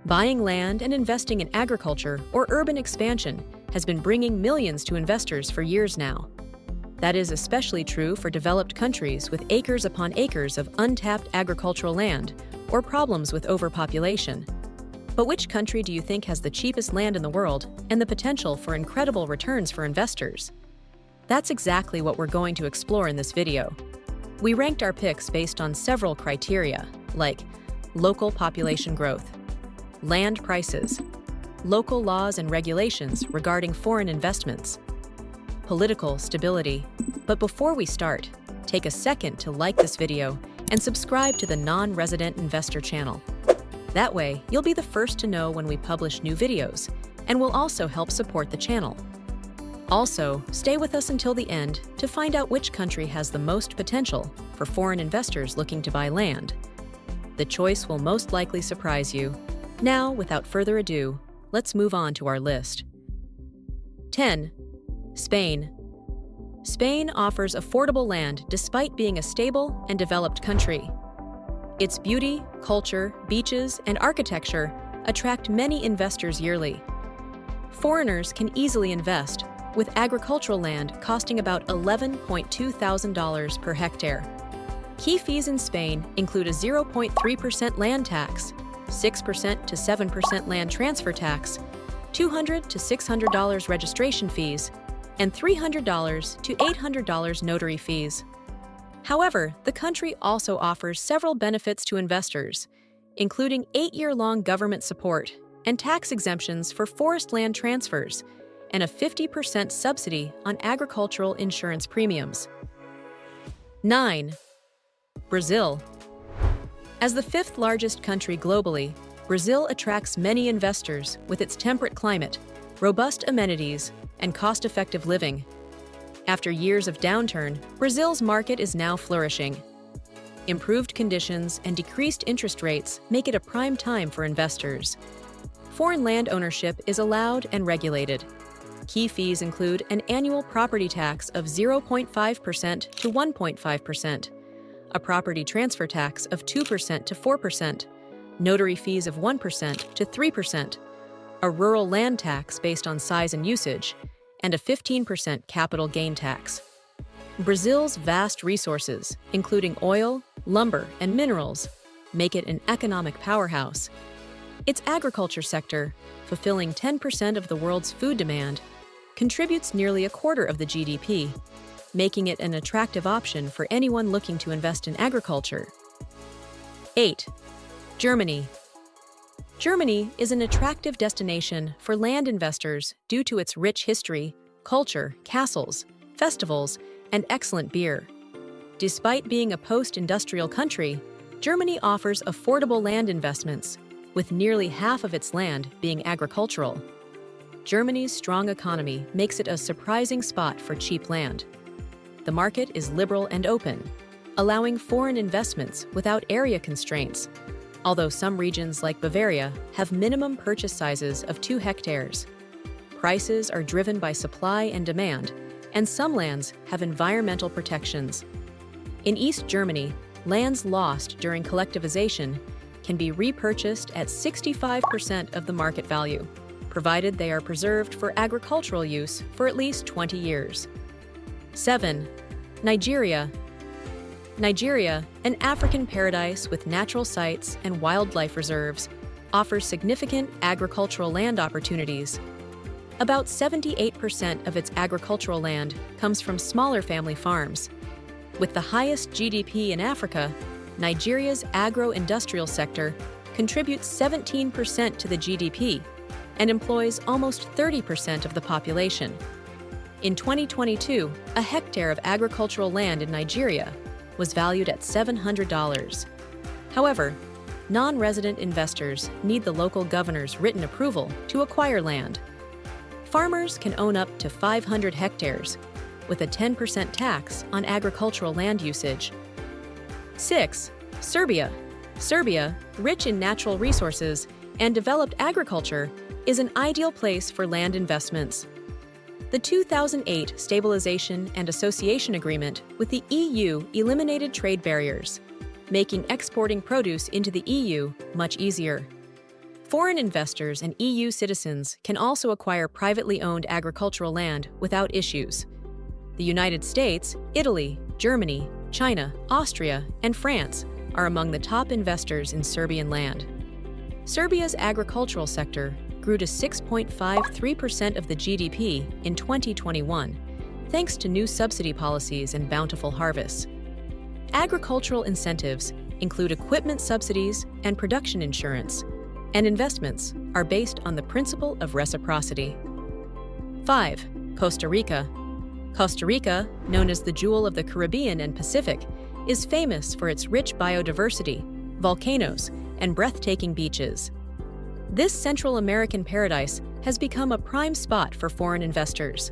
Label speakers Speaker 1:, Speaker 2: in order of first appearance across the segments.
Speaker 1: Buying land and investing in agriculture or urban expansion has been bringing millions to investors for years now. That is especially true for developed countries with acres upon acres of untapped agricultural land or problems with overpopulation. But which country do you think has the cheapest land in the world and the potential for incredible returns for investors? That's exactly what we're going to explore in this video. We ranked our picks based on several criteria, like local population growth, land prices, local laws and regulations regarding foreign investments, political stability. But before we start, take a second to like this video and subscribe to the Non-Resident Investor channel. That way, you'll be the first to know when we publish new videos, and will also help support the channel. Also, stay with us until the end to find out which country has the most potential for foreign investors looking to buy land. The choice will most likely surprise you. Now, without further ado, let's move on to our list. 10. Spain. Spain offers affordable land despite being a stable and developed country. Its beauty, culture, beaches, and architecture attract many investors yearly. Foreigners can easily invest, with agricultural land costing about $11,200 per hectare. Key fees in Spain include a 0.3% land tax, 6% to 7% land transfer tax, $200 to $600 registration fees, and $300 to $800 notary fees. However, the country also offers several benefits to investors, including 8-year-long government support and tax exemptions for forest land transfers, and a 50% subsidy on agricultural insurance premiums. 9. Brazil. As the 5th largest country globally, Brazil attracts many investors with its temperate climate, robust amenities, and cost-effective living. After years of downturn, Brazil's market is now flourishing. Improved conditions and decreased interest rates make it a prime time for investors. Foreign land ownership is allowed and regulated. Key fees include an annual property tax of 0.5% to 1.5%, a property transfer tax of 2% to 4%, notary fees of 1% to 3%, a rural land tax based on size and usage, and a 15% capital gain tax. Brazil's vast resources, including oil, lumber, and minerals, make it an economic powerhouse. Its agriculture sector, fulfilling 10% of the world's food demand, contributes nearly a quarter of the GDP, making it an attractive option for anyone looking to invest in agriculture. 8. Germany. Germany is an attractive destination for land investors due to its rich history, culture, castles, festivals, and excellent beer. Despite being a post-industrial country, Germany offers affordable land investments, with nearly half of its land being agricultural. Germany's strong economy makes it a surprising spot for cheap land. The market is liberal and open, allowing foreign investments without area constraints, although some regions like Bavaria have minimum purchase sizes of 2 hectares. Prices are driven by supply and demand, and some lands have environmental protections. In East Germany, lands lost during collectivization can be repurchased at 65% of the market value, provided they are preserved for agricultural use for at least 20 years. 7. Nigeria. Nigeria, an African paradise with natural sites and wildlife reserves, offers significant agricultural land opportunities. About 78% of its agricultural land comes from smaller family farms. With the highest GDP in Africa, Nigeria's agro-industrial sector contributes 17% to the GDP and employs almost 30% of the population. In 2022, a hectare of agricultural land in Nigeria was valued at $700. However, non-resident investors need the local governor's written approval to acquire land. Farmers can own up to 500 hectares, with a 10% tax on agricultural land usage. 6. Serbia. Serbia, rich in natural resources and developed agriculture, is an ideal place for land investments. The 2008 Stabilization and Association Agreement with the EU eliminated trade barriers, making exporting produce into the EU much easier. Foreign investors and EU citizens can also acquire privately owned agricultural land without issues. The United States, Italy, Germany, China, Austria, and France are among the top investors in Serbian land. Serbia's agricultural sector grew to 6.53% of the GDP in 2021, thanks to new subsidy policies and bountiful harvests. Agricultural incentives include equipment subsidies and production insurance, and investments are based on the principle of reciprocity. 5. Costa Rica. Costa Rica, known as the Jewel of the Caribbean and Pacific, is famous for its rich biodiversity, volcanoes, and breathtaking beaches. This Central American paradise has become a prime spot for foreign investors.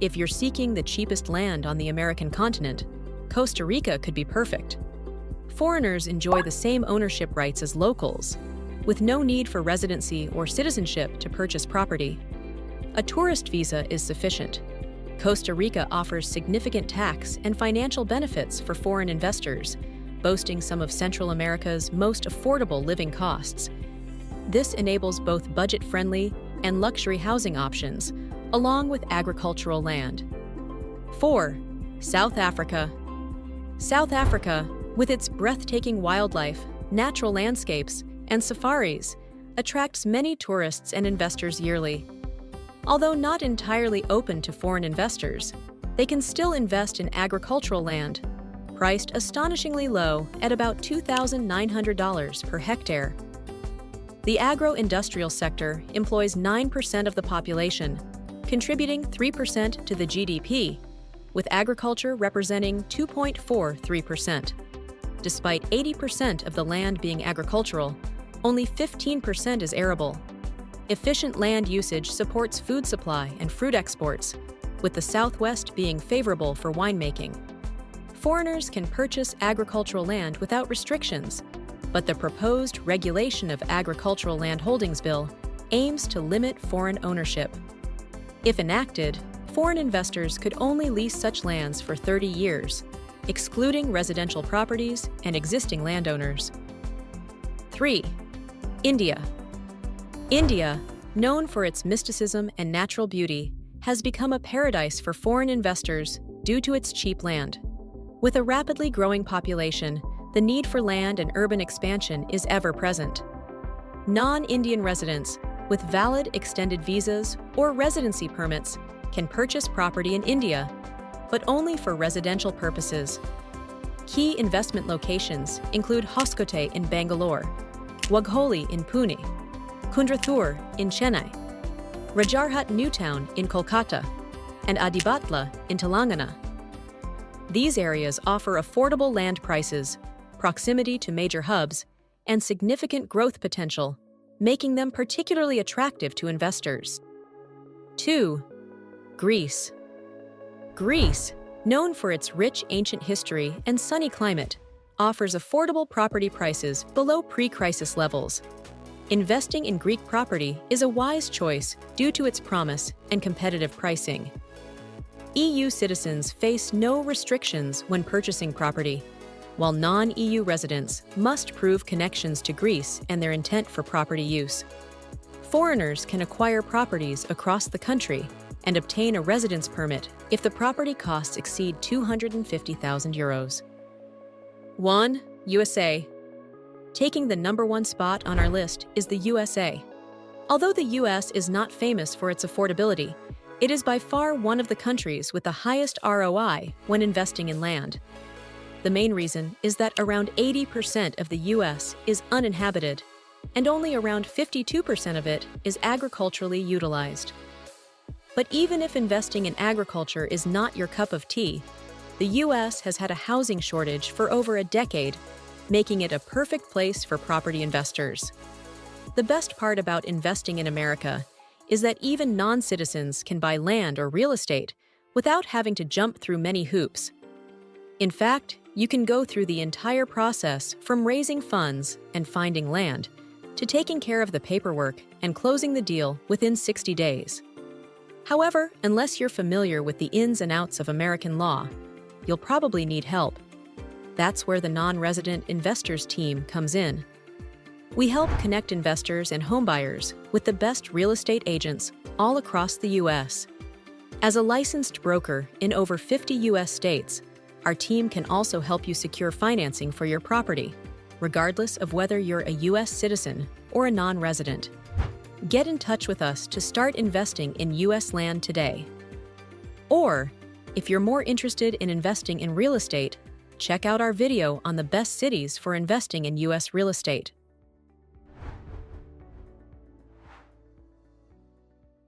Speaker 1: If you're seeking the cheapest land on the American continent, Costa Rica could be perfect. Foreigners enjoy the same ownership rights as locals, with no need for residency or citizenship to purchase property. A tourist visa is sufficient. Costa Rica offers significant tax and financial benefits for foreign investors, boasting some of Central America's most affordable living costs. This enables both budget-friendly and luxury housing options, along with agricultural land. 4. South Africa. South Africa, with its breathtaking wildlife, natural landscapes, and safaris, attracts many tourists and investors yearly. Although not entirely open to foreign investors, they can still invest in agricultural land, priced astonishingly low at about $2,900 per hectare. The agro-industrial sector employs 9% of the population, contributing 3% to the GDP, with agriculture representing 2.43%. Despite 80% of the land being agricultural, only 15% is arable. Efficient land usage supports food supply and fruit exports, with the Southwest being favorable for winemaking. Foreigners can purchase agricultural land without restrictions, but the proposed Regulation of Agricultural Land Holdings Bill aims to limit foreign ownership. If enacted, foreign investors could only lease such lands for 30 years, excluding residential properties and existing landowners. 3. India. India, known for its mysticism and natural beauty, has become a paradise for foreign investors due to its cheap land. With a rapidly growing population, the need for land and urban expansion is ever present. Non-Indian residents with valid extended visas or residency permits can purchase property in India, but only for residential purposes. Key investment locations include Hoskote in Bangalore, Wagholi in Pune, Kundrathur in Chennai, Rajarhat Newtown in Kolkata, and Adibatla in Telangana. These areas offer affordable land prices, proximity to major hubs, and significant growth potential, making them particularly attractive to investors. 2. Greece. Greece, known for its rich ancient history and sunny climate, offers affordable property prices below pre-crisis levels. Investing in Greek property is a wise choice due to its promise and competitive pricing. EU citizens face no restrictions when purchasing property, while non-EU residents must prove connections to Greece and their intent for property use. Foreigners can acquire properties across the country and obtain a residence permit if the property costs exceed €250,000. 1. USA. Taking the #1 spot on our list is the USA. Although the US is not famous for its affordability, it is by far one of the countries with the highest ROI when investing in land. The main reason is that around 80% of the US is uninhabited, and only around 52% of it is agriculturally utilized. But even if investing in agriculture is not your cup of tea, the US has had a housing shortage for over a decade, making it a perfect place for property investors. The best part about investing in America is that even non-citizens can buy land or real estate without having to jump through many hoops. In fact, you can go through the entire process from raising funds and finding land to taking care of the paperwork and closing the deal within 60 days. However, unless you're familiar with the ins and outs of American law, you'll probably need help. That's where the non-resident investors team comes in. We help connect investors and homebuyers with the best real estate agents all across the U.S. As a licensed broker in over 50 U.S. states, our team can also help you secure financing for your property, regardless of whether you're a U.S. citizen or a non-resident. Get in touch with us to start investing in U.S. land today. Or, if you're more interested in investing in real estate, check out our video on the best cities for investing in U.S. real estate.